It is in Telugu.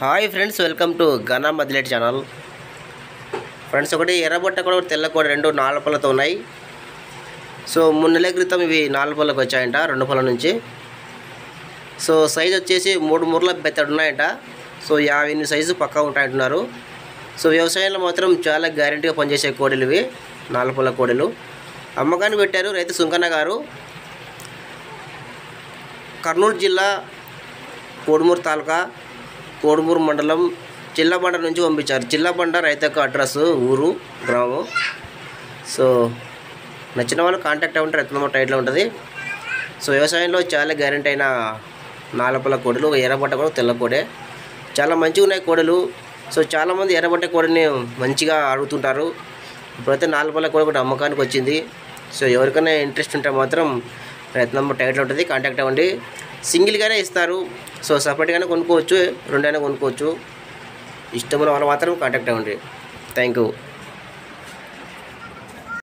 హాయ్ ఫ్రెండ్స్, వెల్కమ్ టు ఘన మదిలేటి ఛానల్. ఫ్రెండ్స్, ఒకటి ఎర్రబొట్ట కూడా తెల్ల కూడా రెండు 4 పళ్ళతో ఉన్నాయి. సో 3 నెలల క్రితం ఇవి 4 పళ్ళకి వచ్చాయంట, 2 పళ్ళ నుంచి. సో సైజ్ వచ్చేసి 3 మూరల బెత్తడు ఉన్నాయంట. సో 50 సైజు పక్కా ఉంటాయంటున్నారు. సో వ్యవసాయంలో మాత్రం చాలా గ్యారెంటీగా పనిచేసే కోడలు ఇవి, 4 పళ్ళ కోడలు. అమ్మకాన్ని పెట్టారు రైతు సుంకన్న గారు. కర్నూలు జిల్లా కోడుమూరు తాలూకా, కోడుమూరు మండలం, చిల్లబండ నుంచి పంపించారు. చిల్లబండ రైతు యొక్క అడ్రస్, ఊరు, గ్రామం. సో నచ్చిన వాళ్ళు కాంటాక్ట్ అవ్వండి, రైతు నెంబర్ టైట్లో ఉంటుంది. సో వ్యవసాయంలో చాలా గ్యారెంటీ అయిన 4 పళ్ళ కోడలు, ఎర్రబట్ట కూడా తెల్ల కోడే, చాలా మంచిగా ఉన్నాయి కోడలు. సో చాలామంది ఎర్రబట్ట కోడని మంచిగా అడుగుతుంటారు. ఇప్పుడైతే 4 పళ్ళ కోడ కూడా అమ్మకానికి వచ్చింది. సో ఎవరికైనా ఇంట్రెస్ట్ ఉంటే మాత్రం రైతు నెంబర్ టైట్లో ఉంటుంది, కాంటాక్ట్ అవ్వండి. సింగిల్గానే ఇస్తారు. సో సపరేట్గానే కొనుక్కోవచ్చు, 2 అయినా కొనుక్కోవచ్చు. ఇష్టమైన వాళ్ళు మాత్రం కాంటాక్ట్ అవ్వండి. Thank you.